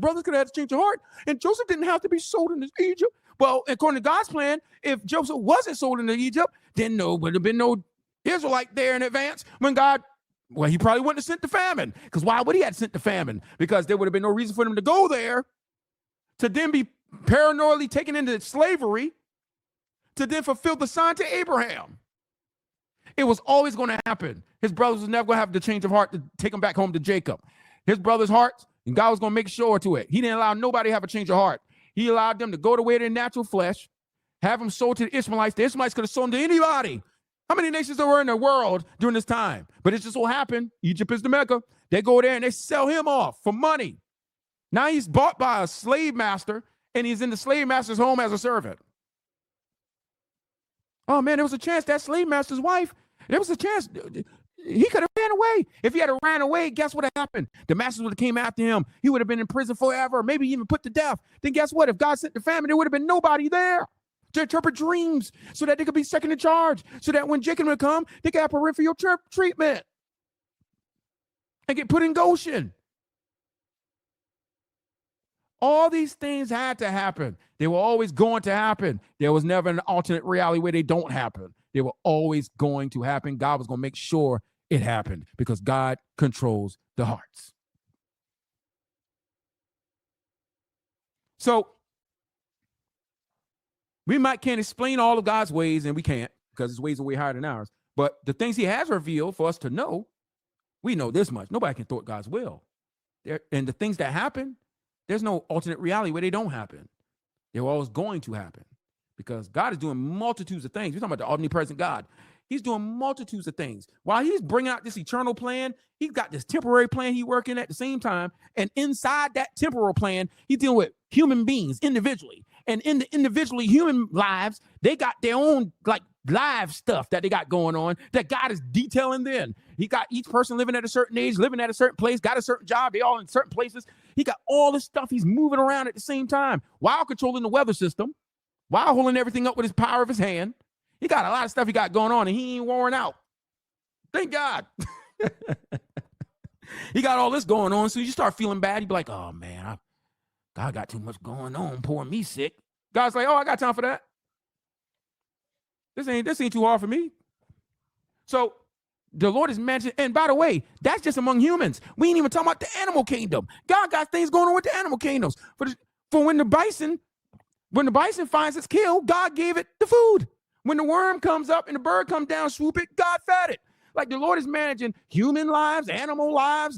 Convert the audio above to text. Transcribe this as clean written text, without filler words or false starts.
brothers could have had to change their heart, and Joseph didn't have to be sold into Egypt. Well, according to God's plan, if Joseph wasn't sold into Egypt, then there would have been no Israelite there in advance when God, well, he probably wouldn't have sent the famine. Because why would he have sent the famine? Because there would have been no reason for them to go there, to then be paranoidly taken into slavery, to then fulfill the sign to Abraham. It was always going to happen. His brothers was never going to have the change of heart to take him back home to Jacob. His brother's hearts, and God was going to make sure to it. He didn't allow nobody to have a change of heart. He allowed them to go the way of their natural flesh, have them sold to the Ishmaelites. The Ishmaelites could have sold them to anybody. How many nations there were in the world during this time? But it just so happened, Egypt is the Mecca. They go there and they sell him off for money. Now he's bought by a slave master, and he's in the slave master's home as a servant. Oh, man, there was a chance that slave master's wife, there was a chance he could have ran away. If he had ran away, guess what happened? The masters would have came after him. He would have been in prison forever, maybe even put to death. Then guess what? If God sent the famine, there would have been nobody there to interpret dreams so that they could be second in charge, so that when Jacob would come, they could have peripheral treatment and get put in Goshen. All these things had to happen. They were always going to happen. There was never an alternate reality where they don't happen. They were always going to happen. God was going to make sure it happened because God controls the hearts. So we can't explain all of God's ways, and we can't because his ways are way higher than ours. But the things he has revealed for us to know, we know this much. Nobody can thwart God's will. And the things that happen, there's no alternate reality where they don't happen. They're always going to happen because God is doing multitudes of things. We're talking about the omnipresent God. He's doing multitudes of things. While he's bringing out this eternal plan, he's got this temporary plan he's working at the same time. And inside that temporal plan, he's dealing with human beings individually. And in the individually human lives, they got their own like live stuff that they got going on that God is detailing then. He got each person living at a certain age, living at a certain place, got a certain job. They all in certain places. He got all this stuff he's moving around at the same time while controlling the weather system, while holding everything up with his power of his hand. He got a lot of stuff he got going on and he ain't worn out. Thank God. He got all this going on. So you start feeling bad. You be like, oh man, God got too much going on. Poor me sick. God's like, oh, I got time for that. This ain't too hard for me. So the Lord is mentioned, and by the way, that's just among humans. We ain't even talking about the animal kingdom. God got things going on with the animal kingdoms. For when the bison finds its kill, God gave it the food. When the worm comes up and the bird comes down, swoop it, God fed it. Like the Lord is managing human lives, animal lives,